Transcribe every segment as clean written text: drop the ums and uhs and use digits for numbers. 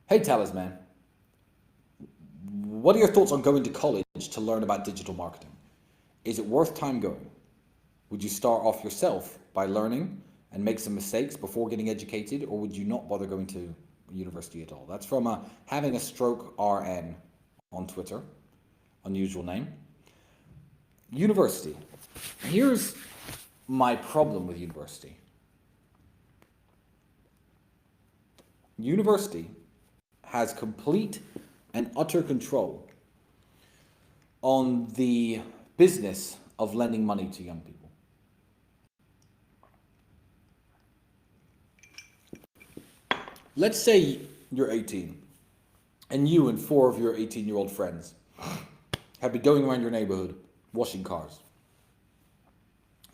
Hey Talisman, what are your thoughts on going to college to learn about digital marketing? Is it worth time going? Would you start off yourself by learning and make some mistakes before getting educated, or would you not bother going to university at all? That's from having a stroke RN on Twitter, unusual name. University. Here's my problem with university. University has complete and utter control on the business of lending money to young people. Let's say you're 18 and you and four of your 18-year-old friends have been going around your neighborhood washing cars.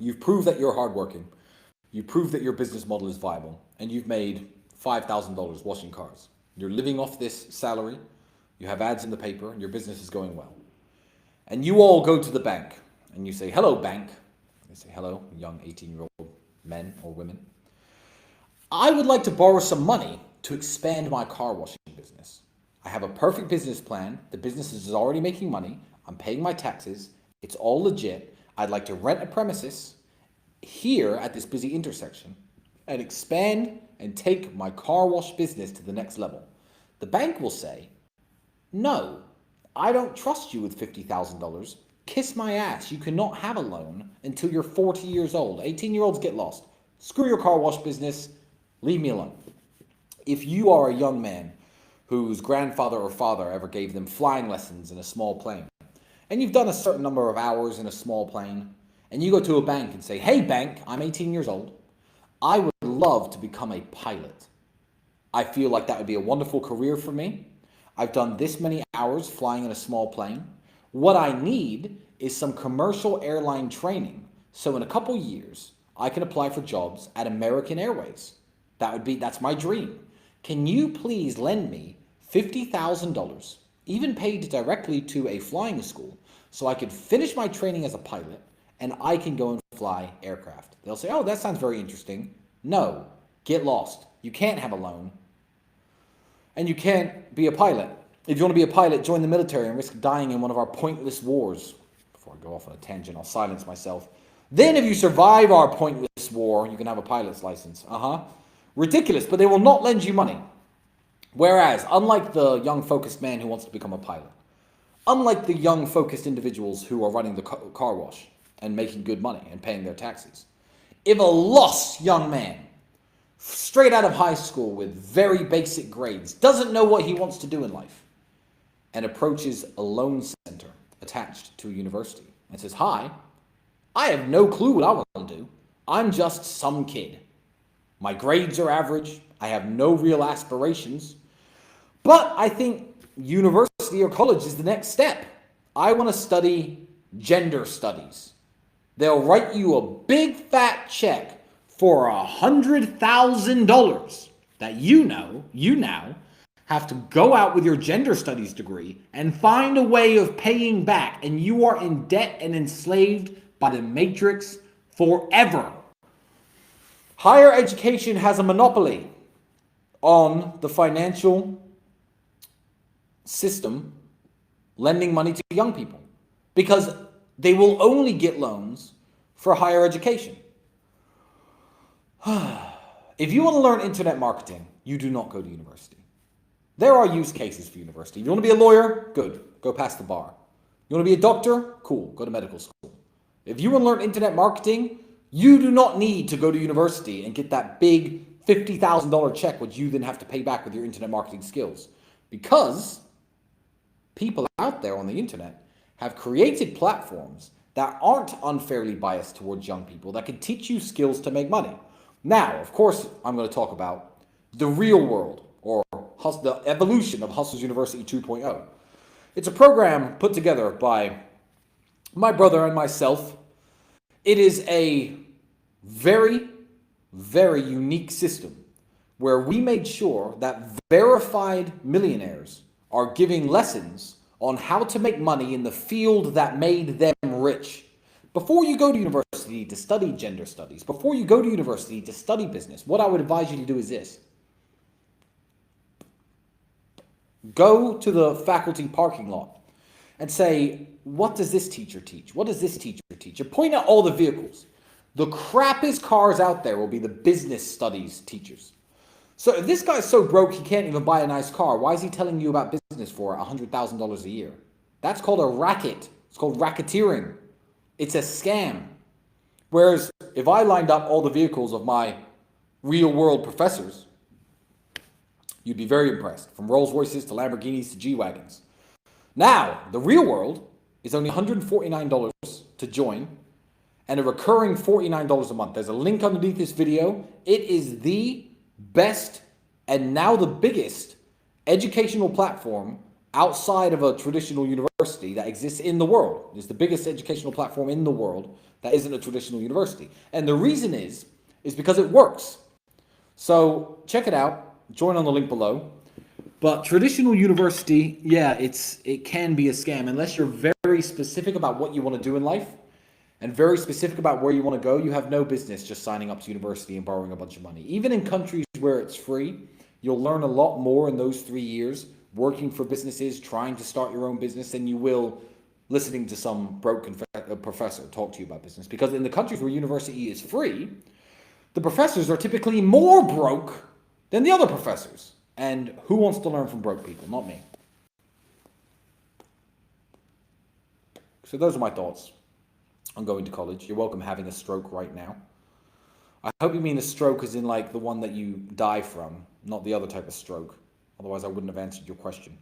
You've proved that you're hardworking. You've proved that your business model is viable, and you've made $5,000 washing cars. You're living off this salary. You have ads in the paper, and your business is going well. And you all go to the bank, and you say, "Hello, bank." They say, "Hello, young 18-year-old men or women. I would like to borrow some money to expand my car washing business. I have a perfect business plan. The business is already making money. I'm paying my taxes. It's all legit. I'd like to rent a premises here at this busy intersection and expand and take my car wash business to the next level." The bank will say, "No, I don't trust you with $50,000. Kiss my ass. You cannot have a loan until you're 40 years old. 18-year-olds get lost. Screw your car wash business. Leave me alone." If you are a young man whose grandfather or father ever gave them flying lessons in a small plane, and you've done a certain number of hours in a small plane, and you go to a bank and say, "Hey bank, I'm 18 years old. I would love to become a pilot. I feel like that would be a wonderful career for me. I've done this many hours flying in a small plane. What I need is some commercial airline training, so in a couple years I can apply for jobs at American Airways. That's my dream. Can you please lend me $50,000, even paid directly to a flying school, so I could finish my training as a pilot and I can go and fly aircraft?" They'll say, "Oh, that sounds very interesting." No, get lost. You can't have a loan. And you can't be a pilot. If you want to be a pilot, join the military and risk dying in one of our pointless wars. Before I go off on a tangent, I'll silence myself. Then if you survive our pointless war, you can have a pilot's license. Ridiculous, but they will not lend you money. Whereas, unlike the young focused man who wants to become a pilot, unlike the young focused individuals who are running the car wash and making good money and paying their taxes, if a lost young man, straight out of high school with very basic grades, doesn't know what he wants to do in life, and approaches a loan center attached to a university and says, "Hi, I have no clue what I want to do. I'm just some kid. My grades are average. I have no real aspirations. But I think university or college is the next step. I want to study gender studies." They'll write you a big fat check for $100,000 that you now have to go out with your gender studies degree and find a way of paying back, and you are in debt and enslaved by the matrix forever. Higher education has a monopoly on the financial system lending money to young people because they will only get loans for higher education. If you want to learn internet marketing, you do not go to university. There are use cases for university. If you want to be a lawyer, good, go pass the bar. You want to be a doctor? Cool, go to medical school. If you want to learn internet marketing, you do not need to go to university and get that big $50,000 check, which you then have to pay back with your internet marketing skills. Because people out there on the internet have created platforms that aren't unfairly biased towards young people that can teach you skills to make money. Now, of course, I'm going to talk about the real world, or the evolution of Hustlers University 2.0. It's a program put together by my brother and myself. It is a very, very unique system where we made sure that verified millionaires are giving lessons on how to make money in the field that made them rich. Before you go to university to study gender studies, before you go to university to study business, what I would advise you to do is this. Go to the faculty parking lot and say, what does this teacher teach? What does this teacher teach? And point out all the vehicles. The crappiest cars out there will be the business studies teachers. So if this guy's so broke he can't even buy a nice car, why is he telling you about business for $100,000 a year? That's called a racket. It's called racketeering. It's a scam. Whereas if I lined up all the vehicles of my real world professors, you'd be very impressed. From Rolls Royces to Lamborghinis to G-Wagons. Now, the real world is only $149 to join and a recurring $49 a month. There's a link underneath this video. It is the best and now the biggest educational platform outside of a traditional university that exists in the world. It's the biggest educational platform in the world that isn't a traditional university. And the reason is because it works. So check it out. Join on the link below. But traditional university, yeah, it can be a scam unless you're very specific about what you want to do in life and very specific about where you want to go. You have no business just signing up to university and borrowing a bunch of money. Even in countries where it's free, you'll learn a lot more in those 3 years working for businesses, trying to start your own business than you will listening to some broke professor talk to you about business. Because in the countries where university is free, the professors are typically more broke than the other professors. And who wants to learn from broke people? Not me. So those are my thoughts on going to college. You're welcome having a stroke right now. I hope you mean a stroke as in like the one that you die from, not the other type of stroke. Otherwise I wouldn't have answered your question.